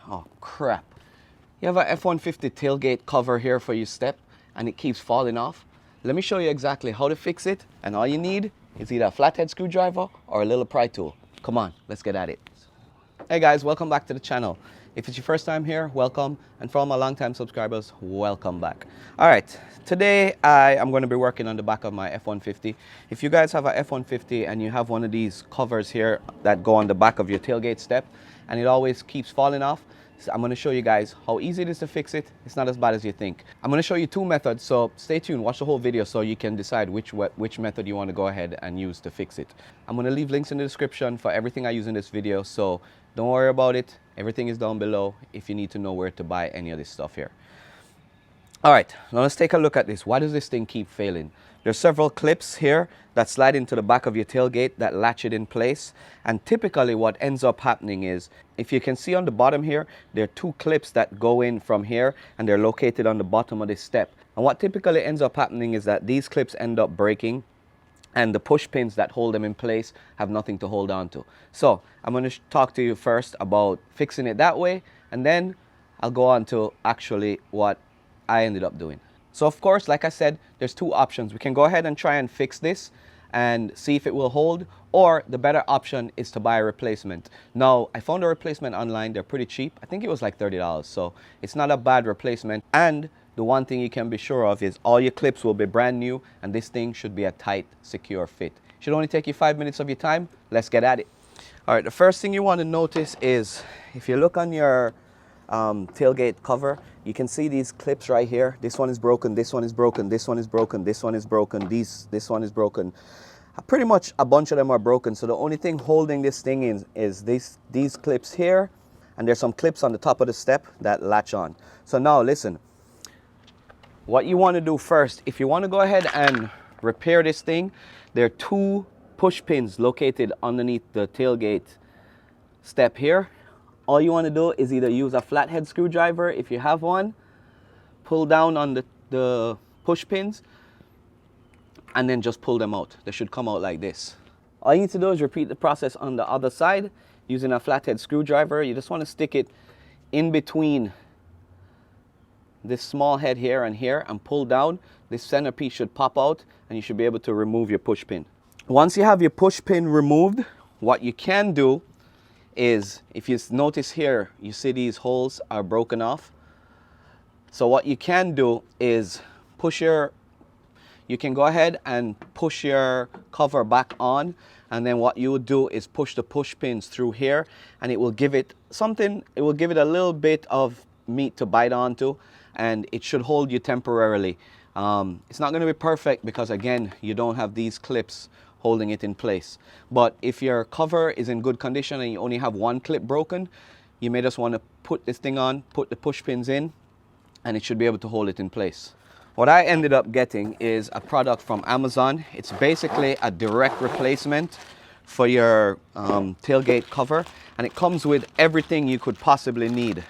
Oh crap. You have a F-150 tailgate cover here for your step and it keeps falling off. Let me show you exactly how to fix it, and all you need is either a flathead screwdriver or a little pry tool. Come on, let's get at it. Hey guys, welcome back to the channel. If it's your first time here, welcome, and for all my longtime subscribers, welcome back. All right, today I am going to be working on the back of my F-150. If you guys have a F-150 and you have one of these covers here that go on the back of your tailgate step and it always keeps falling off, so I'm going to show you guys how easy it is to fix it. It's not as bad as you think. I'm going to show you two methods, so stay tuned, watch the whole video so you can decide which method you want to go ahead and use to fix it. I'm going to leave links in the description for everything I use in this video, so don't worry about it. Everything is down below if you need to know where to buy any of this stuff here. All right, now let's take a look at this. Why does this thing keep failing? There's several clips here that slide into the back of your tailgate that latch it in place. And typically what ends up happening is, if you can see on the bottom here, there are two clips that go in from here and they're located on the bottom of this step. And what typically ends up happening is that these clips end up breaking and the push pins that hold them in place have nothing to hold on to. So I'm going to talk to you first about fixing it that way, and then I'll go on to actually what I ended up doing. So of course, like I said, there's two options. We can go ahead and try and fix this and see if it will hold, or the better option is to buy a replacement. Now, I found a replacement online. They're pretty cheap. I think it was like $30, so it's not a bad replacement. And the one thing you can be sure of is all your clips will be brand new, and this thing should be a tight, secure fit. Should only take you 5 minutes of your time. Let's get at it. All right, the first thing you want to notice is if you look on your tailgate cover, you can see these clips right here. This one is broken, this one is broken, this one is broken, this one is broken, this one is broken. Pretty much a bunch of them are broken. So the only thing holding this thing in is these clips here, and there's some clips on the top of the step that latch on. So now listen, what you want to do first, if you want to go ahead and repair this thing, there are two push pins located underneath the tailgate step here. All you want to do is either use a flathead screwdriver if you have one, pull down on the push pins, and then just pull them out. They should come out like this. All you need to do is repeat the process on the other side using a flathead screwdriver. You just want to stick it in between this small head here and pull down. This centerpiece should pop out and you should be able to remove your push pin. Once you have your push pin removed, what you can do is, if you notice here, you see these holes are broken off. So what you can do is you can go ahead and push your cover back on, and then what you would do is push the push pins through here, and it will give it something, it will give it a little bit of meat to bite onto, and it should hold you temporarily. It's not going to be perfect because again, you don't have these clips holding it in place. But if your cover is in good condition and you only have one clip broken, you may just want to put this thing on, put the push pins in, and it should be able to hold it in place. What I ended up getting is a product from Amazon. It's basically a direct replacement for your tailgate cover, and it comes with everything you could possibly need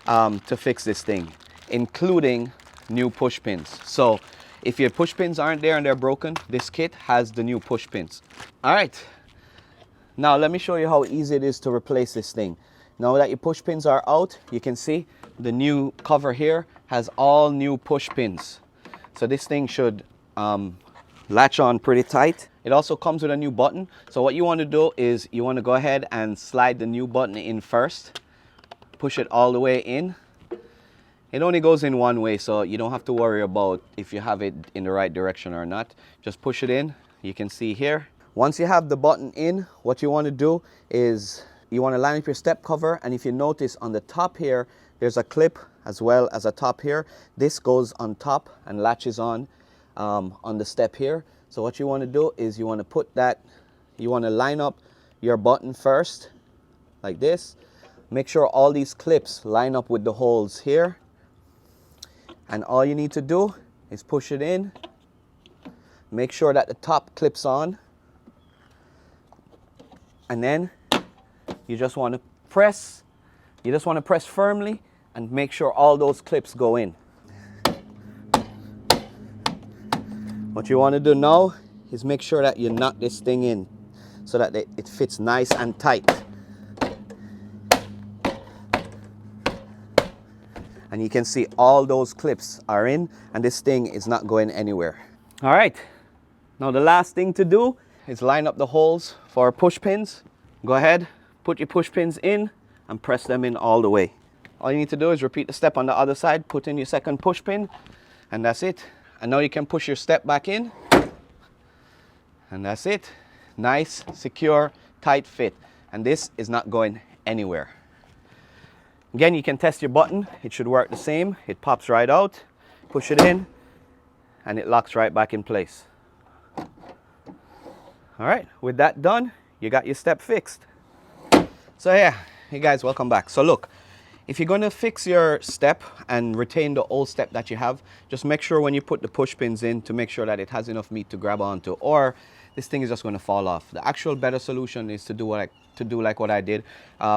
to fix this thing, including new push pins. So if your push pins aren't there and they're broken, this kit has the new push pins. All right, now let me show you how easy it is to replace this thing. Now that your push pins are out, you can see the new cover here has all new push pins. So this thing should latch on pretty tight. It also comes with a new button. So what you want to do is you want to go ahead and slide the new button in first. Push it all the way in. It only goes in one way, so you don't have to worry about if you have it in the right direction or not. Just push it in. You can see here. Once you have the button in, what you want to do is you want to line up your step cover, and if you notice on the top here, there's a clip as well as a top here. This goes on top and latches on the step here. So what you want to do is you want to put that, you want to line up your button first, like this. Make sure all these clips line up with the holes here. And all you need to do is push it in. Make sure that the top clips on. And then you just want to press. You just want to press firmly and make sure all those clips go in. What you want to do now is make sure that you knot this thing in so that it fits nice and tight. and you can see all those clips are in, and this thing is not going anywhere. All right, now the last thing to do is line up the holes for our push pins. Go ahead, put your push pins in and press them in all the way. All you need to do is repeat the step on the other side, put in your second push pin, and that's it. And now you can push your step back in, and that's it. Nice, secure, tight fit. And this is not going anywhere. Again, you can test your button. It should work the same. It pops right out, push it in, and it locks right back in place. All right, with that done, you got your step fixed. So yeah, hey guys, welcome back. So look, if you're gonna fix your step and retain the old step that you have, just make sure when you put the push pins in to make sure that it has enough meat to grab onto, or this thing is just gonna fall off. The actual better solution is to do like what I did.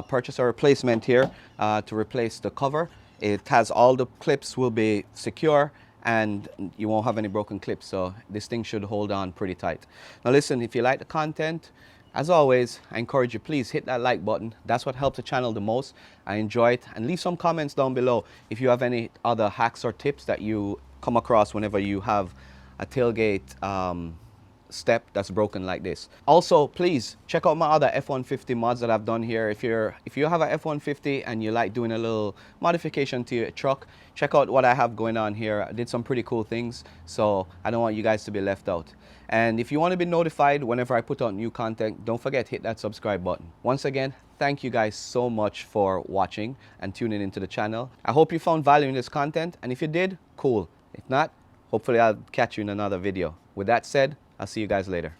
Purchase a replacement here to replace the cover. It has all the clips will be secure, and you won't have any broken clips, so this thing should hold on pretty tight. Now listen, if you like the content, as always, I encourage you, please hit that like button. That's what helps the channel the most. I enjoy it. And leave some comments down below if you have any other hacks or tips that you come across whenever you have a tailgate step that's broken like this. Also, please check out my other F-150 mods that I've done here. If you have a F-150 and you like doing a little modification to your truck, check out what I have going on here. I did some pretty cool things, so I don't want you guys to be left out. And if you want to be notified whenever I put out new content, don't forget hit that subscribe button. Once again, thank you guys so much for watching and tuning into the channel. I hope you found value in this content, and if you did, cool. If not, hopefully I'll catch you in another video. With that said, I'll see you guys later.